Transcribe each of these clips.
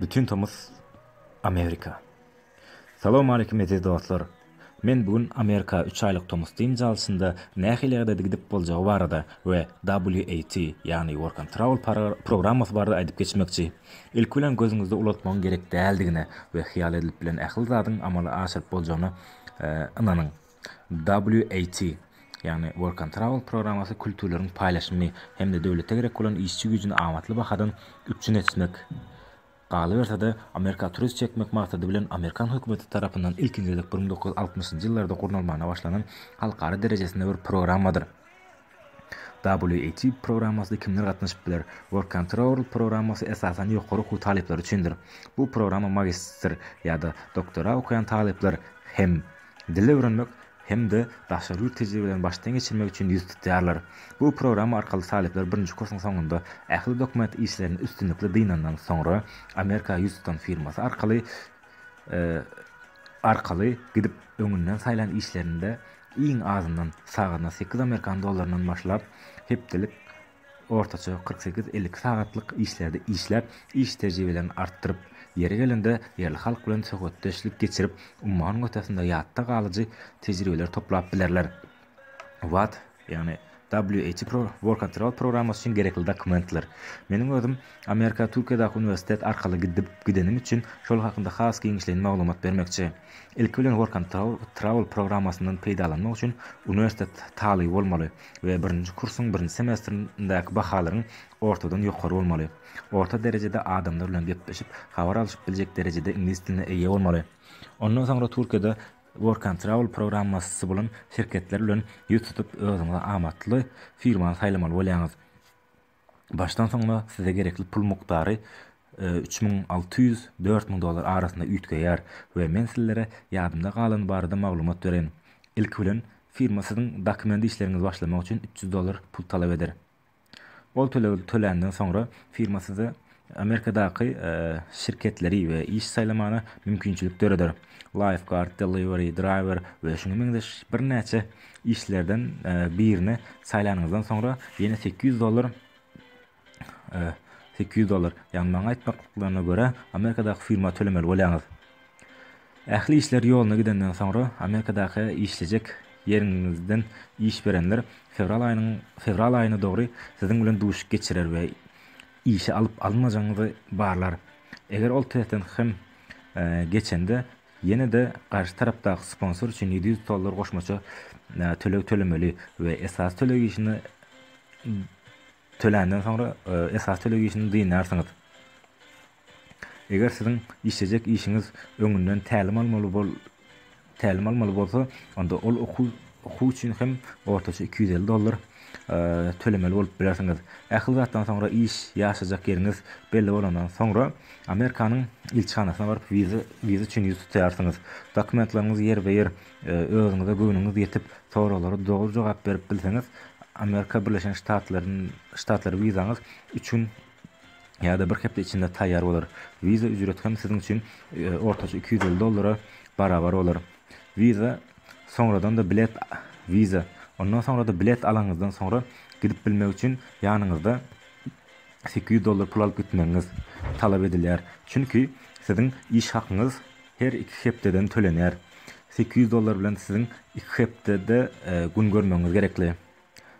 Bütün Tomuz Amerika. Salam aleyküm aziz dostlar. Men bugün Amerika 3 aylık Tomuz diýim jalsynda nähilerde gidip boljagy barada we WAT yani Work and Travel programmasy barada aýdyp geçmekçi. İlk bilen gözüňizde ulatmagy gerek däldigine we hyýal edilip bilen ähli zadyň amaly aşyryp boljagyny inanyň. WAT yani Work and Travel programmasy kültürleriň paýlaşymy hem-de döwlete gerek bolan işçi güýjüni amatly bakadan üpçün etmek. Galy de Amerika turist çekmek maksady bilen Amerikan hökümeti tarapyndan ilkinjilik 1960-njy ýyllarda gurnalmana başlanan halkara derejesinde bir programmadyr. WAT programmasy kimler gatnaşyp biler? Work and Travel programmasy esasan ýokary okuw talypları üçindir. Bu programma magistr ýa-da doktora okuyan talyplar hem dil öwrenmek hem de daşary tejribelerini baştan geçirmek üçin ýüz tutýarlar. Bu program arkaly talyplar birinji kursyň soňunda ähli dokument işlerini üstünlikle diýnandan soňra Amerika ýüz tutan firmasy arkaly gidip öňünden saýlan işlerinde iň azyndan sagatyna 8 Amerikan dollarynyň başlap hepdelik ortaça 48-50 sagatlyk işlerde işläp iş tejribelerini artdyryp yeri gelende yerli halk bilen söhbetdeşlik geçirip ummanyň ötesinde ýatda galyjy tejribeler toplap bilerler. WAT yani Work and Travel programmasy üçin gerekli dokumentler. Meniň özüm Amerika Türkiýedaky universitet arkaly gidenim üçin şol hakynda has giňişleýän maglumat bermekçi. İlk bilen Work and Travel programmasynyň peýdalanmagy üçin universitet taly bolmaly we birinji kursyň birinji semestrindäki bahalaryň ortadan ýokary bolmaly. Orta derejede adamlar bilen gepleşip habar alyşyp biljek derejede ingliz diline eýe bolmaly. Ondan soňra Türkiýede Work and Travel programmasy bolan şirketler bilen ýüz tutup özüňize amatly firmany saýlamaly bolýaňyz. Başdan soňra size gerekli pul mukdary 3600-4000 dollar arasynda üýtgeýär we men sizlere ýadymda galan barada maglumat beren. İlk bilen firmasynyň dokument işleriňizi başlamak üçin 300 dollar pul talap eder. Ol tölenden soňra firma size Amerikadaky şirketleri we iş saýlamana mümkinçilik dörer. Lifeguard, delivery driver we şuny meňdeş bir näçe işlerden birini saýlanyňyzdan soňra ýene 800 dollar ýani maňa aýtmaklaryna görä Amerikadaky firma tölemeli bolýaňyz. Ähli işler ýoluna gidenden soňra Amerikadaky işlejek ýeriňizden iş berenler fevral aýyna dogry siziň bilen duşup geçirer we işe alyp almajagyňyzy barlar. Eger ol täten hem geçende ýene de garşy tarapdaky sponsor üçin 700 dollar goşmaça tölemeli we esas tölegişini tölenden soňra esas tölegişini diýersiňiz. Eger siziň işlejek işiňiz öňünden tälim almaly bolsa, onda ol okuw üçin hem ortaça 250 dollar tölemeli bolup bilersiňiz. Ähli zatdan soňra iş ýaşajak ýeriňiz belli bolandan soňra Amerikanyň ilçhanasyna baryp wiza üçin ýüz tutýarsyňyz. Dokumentlaryňyz ýer özüňize göwnüňiz ýetip soralara dogry jogap berip bilseňiz, Amerika Birleşen Ştatlary wizaňyz üçin ýa-da bir hepde içinde taýýar bolar. Wiza ücreti hem siziň üçin ortaça 250 dollara barabar bolar. Wiza soňradan da bilet ondan soňra da bilet alaňyzdan soňra gidip bilmek üçin ýanyňyzda 800 dollar pul alyp gitmeňiz talap edilýär. Çünki siziň iş hakyňyz her 2 hepdeden tölenýär. 800 dollar bilen siziň 2 hepdede gün görmeňiz gerekli.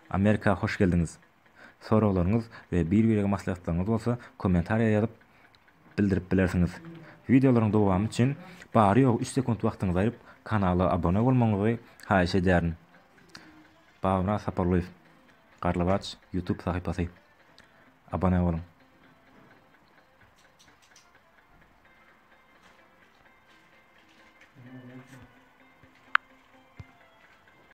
Amerika hoş geldiňiz. Soraglaryňyz we bir-birine maslahatlaryňyz bolsa kommentariýa ýazyp bildirip bilersiňiz. Videolaryň dowamy üçin bary ýok 3 sekund wagtyňyzy aýryp kanala abone bolmaňyzy haýyş edýärin. Bavra Saparlıyev, Karlovac, YouTube sayfasy. Abone olun.